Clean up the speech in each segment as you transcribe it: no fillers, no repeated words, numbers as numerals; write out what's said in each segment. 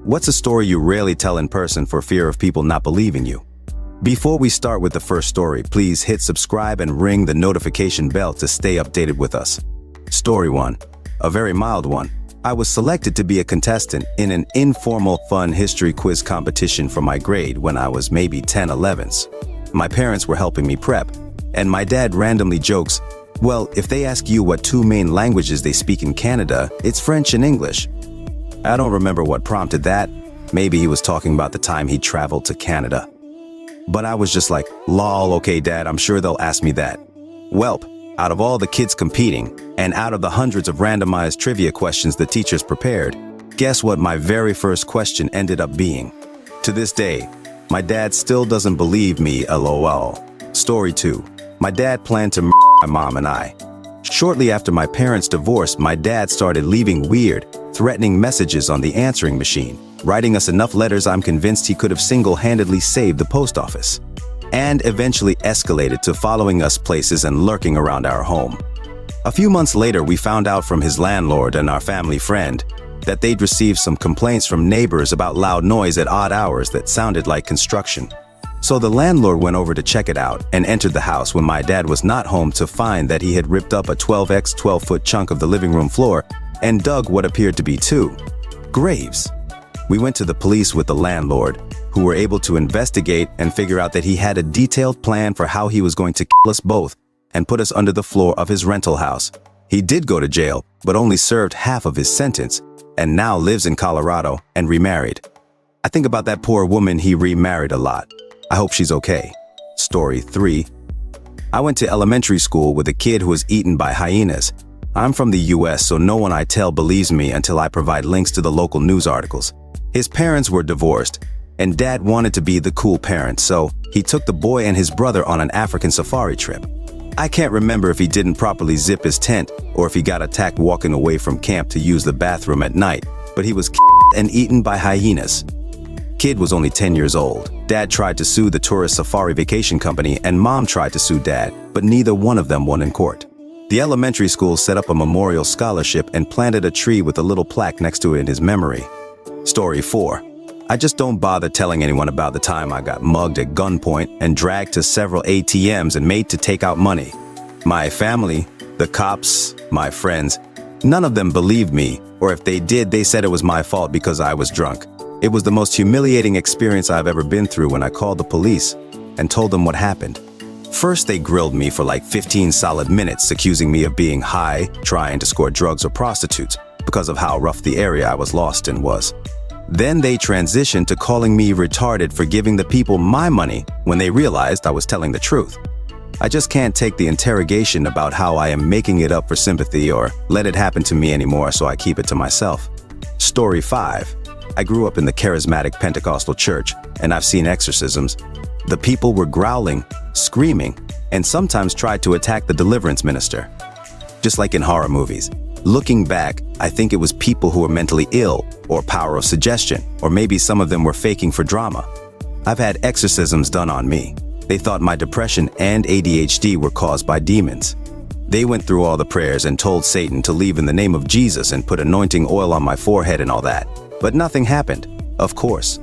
What's a story you rarely tell in person for fear of people not believing you? Before we start with the first story, please hit subscribe and ring the notification bell to stay updated with us. Story 1. A very mild one. I was selected to be a contestant in an informal fun history quiz competition for my grade when I was maybe 10-11s. My parents were helping me prep, and my dad randomly jokes, "Well, if they ask you what two main languages they speak in Canada, it's French and English." I don't remember what prompted that. Maybe he was talking about the time he traveled to Canada. But I was just like, lol, okay dad, I'm sure they'll ask me that. Welp, out of all the kids competing, and out of the hundreds of randomized trivia questions the teachers prepared, guess what my very first question ended up being? To this day, my dad still doesn't believe me, lol. Story 2. My dad planned to my mom and I. Shortly after my parents divorced, my dad started leaving weird, threatening messages on the answering machine, writing us enough letters I'm convinced he could have single-handedly saved the post office, and eventually escalated to following us places and lurking around our home. A few months later, we found out from his landlord and our family friend that they'd received some complaints from neighbors about loud noise at odd hours that sounded like construction. So the landlord went over to check it out and entered the house when my dad was not home to find that he had ripped up a 12x 12-foot chunk of the living room floor and dug what appeared to be two graves. We went to the police with the landlord, who were able to investigate and figure out that he had a detailed plan for how he was going to kill us both and put us under the floor of his rental house. He did go to jail, but only served half of his sentence, and now lives in Colorado and remarried. I think about that poor woman he remarried a lot. I hope she's okay. Story 3. I went to elementary school with a kid who was eaten by hyenas. I'm from the US, so no one I tell believes me until I provide links to the local news articles. His parents were divorced, and dad wanted to be the cool parent, so he took the boy and his brother on an African safari trip. I can't remember if he didn't properly zip his tent or if he got attacked walking away from camp to use the bathroom at night, but he was and eaten by hyenas. Kid was only 10 years old. Dad tried to sue the tourist safari vacation company and mom tried to sue dad, but neither one of them won in court. The elementary school set up a memorial scholarship and planted a tree with a little plaque next to it in his memory. Story 4. I just don't bother telling anyone about the time I got mugged at gunpoint and dragged to several ATMs and made to take out money. My family, the cops, my friends, none of them believed me, or if they did, they said it was my fault because I was drunk. It was the most humiliating experience I've ever been through when I called the police and told them what happened. First, they grilled me for like 15 solid minutes, accusing me of being high, trying to score drugs or prostitutes, because of how rough the area I was lost in was. Then they transitioned to calling me retarded for giving the people my money when they realized I was telling the truth. I just can't take the interrogation about how I am making it up for sympathy or let it happen to me anymore, so I keep it to myself. Story 5. I grew up in the charismatic Pentecostal church, and I've seen exorcisms. The people were growling, screaming, and sometimes tried to attack the deliverance minister. Just like in horror movies. Looking back, I think it was people who were mentally ill, or power of suggestion, or maybe some of them were faking for drama. I've had exorcisms done on me. They thought my depression and ADHD were caused by demons. They went through all the prayers and told Satan to leave in the name of Jesus and put anointing oil on my forehead and all that. But nothing happened, of course.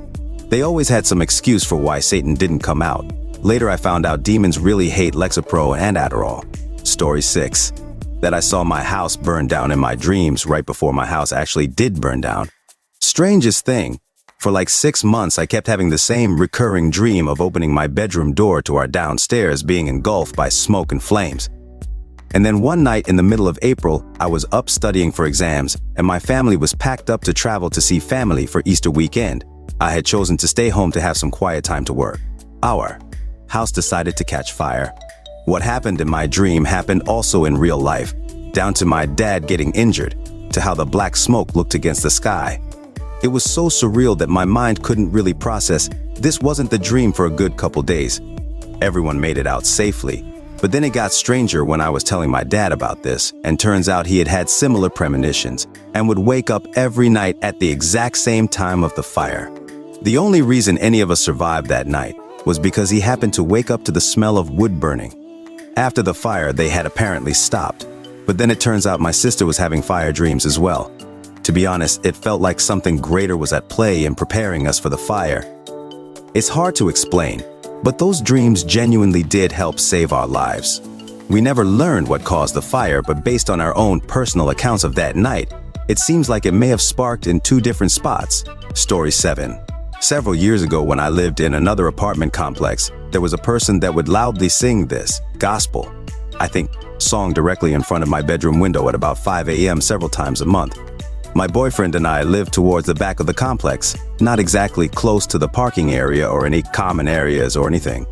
They always had some excuse for why Satan didn't come out. Later I found out demons really hate Lexapro and Adderall. Story 6. That I saw my house burn down in my dreams right before my house actually did burn down. Strangest thing, for like 6 months I kept having the same recurring dream of opening my bedroom door to our downstairs being engulfed by smoke and flames. And then one night in the middle of April, I was up studying for exams, and my family was packed up to travel to see family for Easter weekend. I had chosen to stay home to have some quiet time to work. Our house decided to catch fire. What happened in my dream happened also in real life, down to my dad getting injured, to how the black smoke looked against the sky. It was so surreal that my mind couldn't really process this wasn't the dream for a good couple days. Everyone made it out safely. But then it got stranger when I was telling my dad about this, and turns out he had had similar premonitions and would wake up every night at the exact same time of the fire. The only reason any of us survived that night was because he happened to wake up to the smell of wood burning. After the fire, they had apparently stopped, but then it turns out my sister was having fire dreams as well. To be honest, it felt like something greater was at play in preparing us for the fire. It's hard to explain, but those dreams genuinely did help save our lives. We never learned what caused the fire, but based on our own personal accounts of that night, it seems like it may have sparked in two different spots. Story 7. Several years ago when I lived in another apartment complex, there was a person that would loudly sing this gospel, song directly in front of my bedroom window at about 5 a.m. several times a month. My boyfriend and I lived towards the back of the complex, not exactly close to the parking area or any common areas or anything.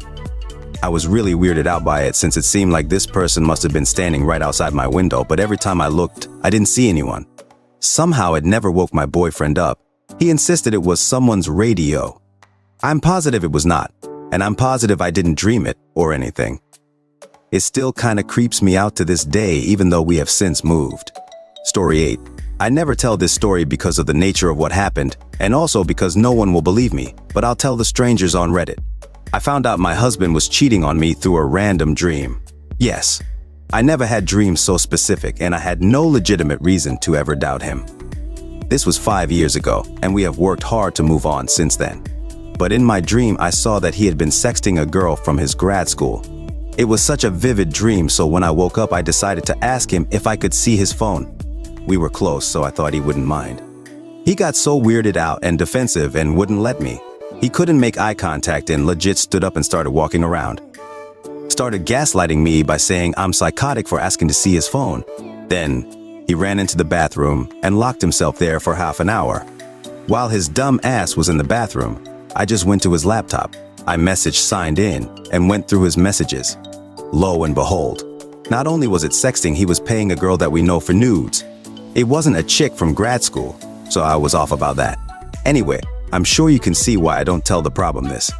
I was really weirded out by it since it seemed like this person must have been standing right outside my window, but every time I looked, I didn't see anyone. Somehow it never woke my boyfriend up. He insisted it was someone's radio. I'm positive it was not, and I'm positive I didn't dream it or anything. It still kinda creeps me out to this day, even though we have since moved. Story 8. I never tell this story because of the nature of what happened, and also because no one will believe me, but I'll tell the strangers on Reddit. I found out my husband was cheating on me through a random dream. Yes, I never had dreams so specific, and I had no legitimate reason to ever doubt him. This was 5 years ago, and we have worked hard to move on since then. But in my dream, I saw that he had been sexting a girl from his grad school. It was such a vivid dream, so when I woke up, I decided to ask him if I could see his phone. We were close, so I thought he wouldn't mind. He got so weirded out and defensive and wouldn't let me. He couldn't make eye contact and legit stood up and started walking around. Started gaslighting me by saying I'm psychotic for asking to see his phone. Then, he ran into the bathroom and locked himself there for half an hour. While his dumb ass was in the bathroom, I just went to his laptop. I signed in, and went through his messages. Lo and behold, not only was it sexting, he was paying a girl that we know for nudes. It wasn't a chick from grad school, so I was off about that. Anyway, I'm sure you can see why I don't tell the problem this.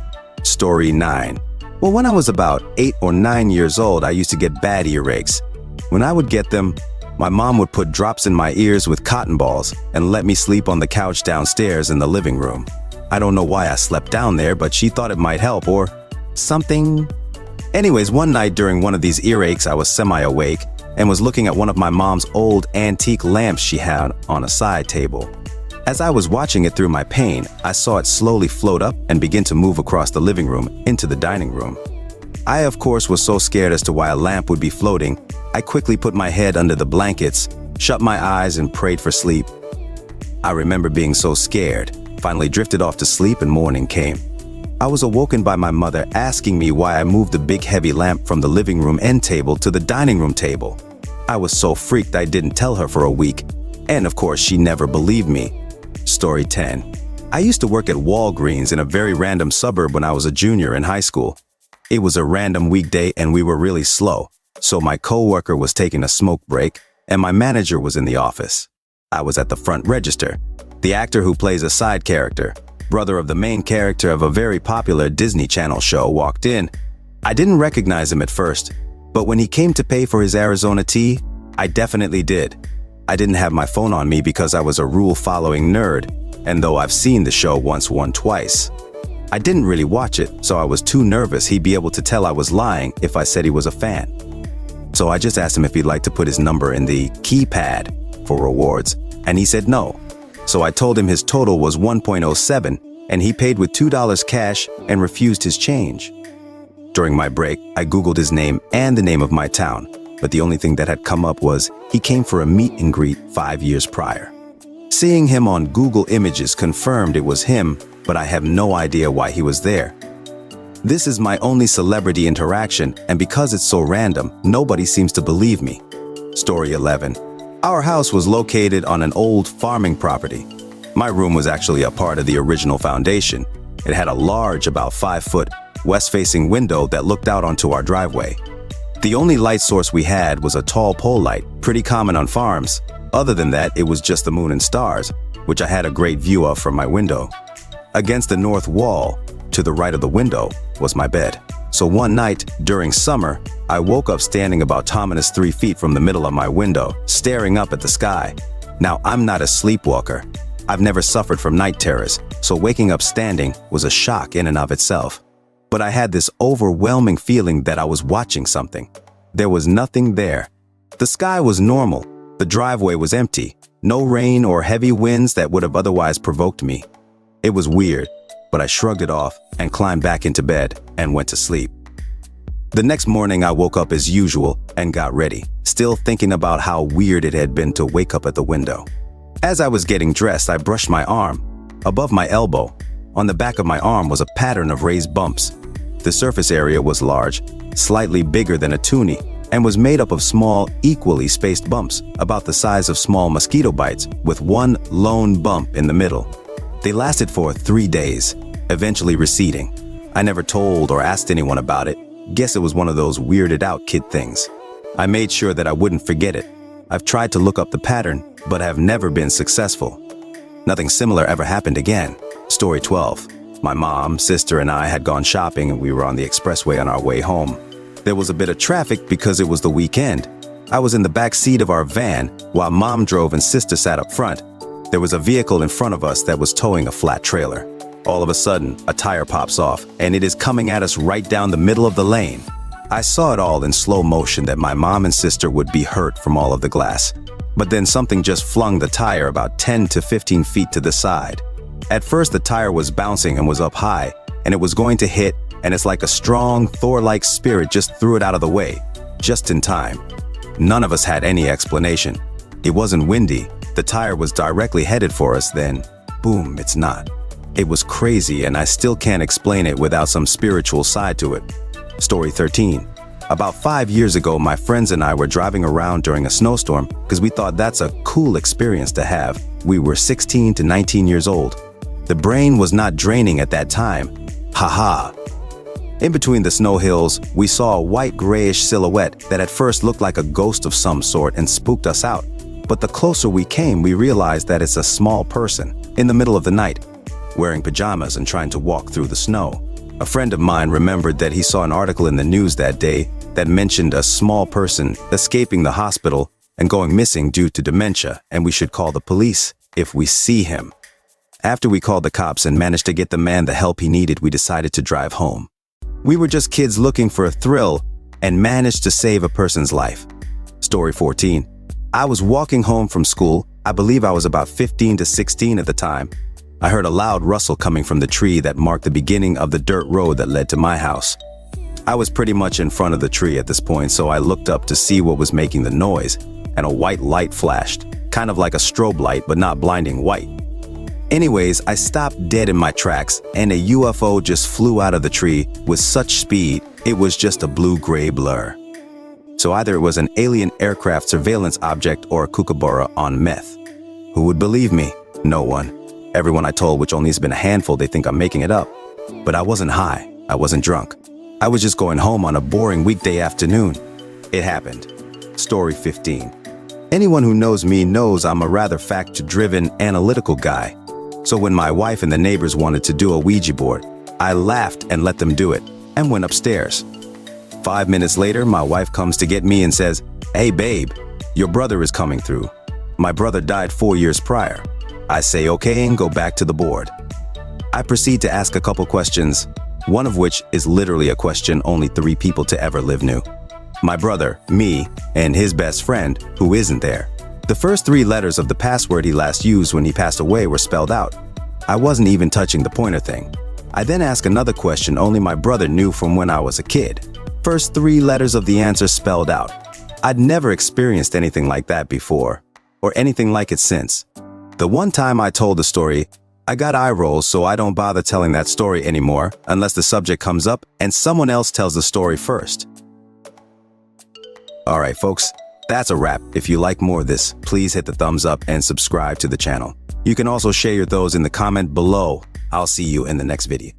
Story 9. Well, when I was about 8 or 9 years old, I used to get bad earaches. When I would get them, my mom would put drops in my ears with cotton balls and let me sleep on the couch downstairs in the living room. I don't know why I slept down there, but she thought it might help or something. Anyways, one night during one of these earaches, I was semi-awake and was looking at one of my mom's old antique lamps she had on a side table. As I was watching it through my pane, I saw it slowly float up and begin to move across the living room into the dining room. I, of course, was so scared as to why a lamp would be floating, I quickly put my head under the blankets, shut my eyes, and prayed for sleep. I remember being so scared, finally drifted off to sleep, and morning came. I was awoken by my mother asking me why I moved the big heavy lamp from the living room end table to the dining room table. I was so freaked I didn't tell her for a week, and of course she never believed me. Story 10. I used to work at Walgreens in a very random suburb when I was a junior in high school. It was a random weekday and we were really slow, so my coworker was taking a smoke break and my manager was in the office. I was at the front register. The actor who plays a side character, brother of the main character of a very popular Disney Channel show, walked in. I didn't recognize him at first, but when he came to pay for his Arizona tea, I definitely did. I didn't have my phone on me because I was a rule-following nerd, and though I've seen the show once, twice. I didn't really watch it, so I was too nervous he'd be able to tell I was lying if I said he was a fan. So I just asked him if he'd like to put his number in the keypad for rewards, and he said no. So I told him his total was 1.07, and he paid with $2 cash and refused his change. During my break, I Googled his name and the name of my town, but the only thing that had come up was he came for a meet and greet 5 years prior. Seeing him on Google Images confirmed it was him, but I have no idea why he was there. This is my only celebrity interaction, and because it's so random, nobody seems to believe me. Story 11. Our house was located on an old farming property. My room was actually a part of the original foundation. It had a large, about 5-foot, west-facing window that looked out onto our driveway. The only light source we had was a tall pole light, pretty common on farms. Other than that, it was just the moon and stars, which I had a great view of from my window. Against the north wall, to the right of the window, was my bed. So one night, during summer, I woke up standing about 3 feet from the middle of my window, staring up at the sky. Now, I'm not a sleepwalker. I've never suffered from night terrors, so waking up standing was a shock in and of itself. But I had this overwhelming feeling that I was watching something. There was nothing there. The sky was normal, the driveway was empty, No rain or heavy winds that would have otherwise provoked me. It was weird, but I shrugged it off and climbed back into bed and went to sleep. The next morning I woke up as usual and got ready, still thinking about how weird it had been to wake up at the window. As I was getting dressed, I brushed my arm. Above my elbow, on the back of my arm was a pattern of raised bumps. The surface area was large, slightly bigger than a toonie, and was made up of small, equally spaced bumps, about the size of small mosquito bites, with one lone bump in the middle. They lasted for 3 days, eventually receding. I never told or asked anyone about it. Guess it was one of those weirded out kid things. I made sure that I wouldn't forget it. I've tried to look up the pattern, but have never been successful. Nothing similar ever happened again. Story 12. My mom, sister, and I had gone shopping and we were on the expressway on our way home. There was a bit of traffic because it was the weekend. I was in the back seat of our van while mom drove and sister sat up front. There was a vehicle in front of us that was towing a flat trailer. All of a sudden, a tire pops off and it is coming at us right down the middle of the lane. I saw it all in slow motion that my mom and sister would be hurt from all of the glass. But then something just flung the tire about 10 to 15 feet to the side. At first the tire was bouncing and was up high, and it was going to hit, and it's like a strong, Thor-like spirit just threw it out of the way, just in time. None of us had any explanation. It wasn't windy, the tire was directly headed for us, then, boom, it's not. It was crazy, and I still can't explain it without some spiritual side to it. Story 13. About 5 years ago, my friends and I were driving around during a snowstorm because we thought that's a cool experience to have. We were 16 to 19 years old. The brain was not draining at that time. Haha. In between the snow hills, we saw a white grayish silhouette that at first looked like a ghost of some sort and spooked us out. But the closer we came, we realized that it's a small person in the middle of the night, wearing pajamas and trying to walk through the snow. A friend of mine remembered that he saw an article in the news that day that mentioned a small person escaping the hospital and going missing due to dementia, and we should call the police if we see him. After we called the cops and managed to get the man the help he needed, we decided to drive home. We were just kids looking for a thrill and managed to save a person's life. Story 14. I was walking home from school. I believe I was about 15 to 16 at the time. I heard a loud rustle coming from the tree that marked the beginning of the dirt road that led to my house. I was pretty much in front of the tree at this point, so I looked up to see what was making the noise, and a white light flashed, kind of like a strobe light, but not blinding white. Anyways, I stopped dead in my tracks, and a UFO just flew out of the tree with such speed, it was just a blue-gray blur. So either it was an alien aircraft surveillance object or a kookaburra on meth. Who would believe me? No one. Everyone I told, which only has been a handful, they think I'm making it up. But I wasn't high. I wasn't drunk. I was just going home on a boring weekday afternoon. It happened. Story 15. Anyone who knows me knows I'm a rather fact-driven, analytical guy. So when my wife and the neighbors wanted to do a Ouija board, I laughed and let them do it, and went upstairs. 5 minutes later, my wife comes to get me and says, "Hey babe, your brother is coming through. My brother died 4 years prior." I say okay and go back to the board. I proceed to ask a couple questions, one of which is literally a question only 3 people to ever live knew. My brother, me, and his best friend, who isn't there. The first 3 letters of the password he last used when he passed away were spelled out. I wasn't even touching the pointer thing. I then ask another question only my brother knew from when I was a kid. First 3 letters of the answer spelled out. I'd never experienced anything like that before, or anything like it since. The one time I told the story, I got eye rolls, so I don't bother telling that story anymore unless the subject comes up and someone else tells the story first. Alright folks, that's a wrap. If you like more of this, please hit the thumbs up and subscribe to the channel. You can also share your thoughts in the comment below. I'll see you in the next video.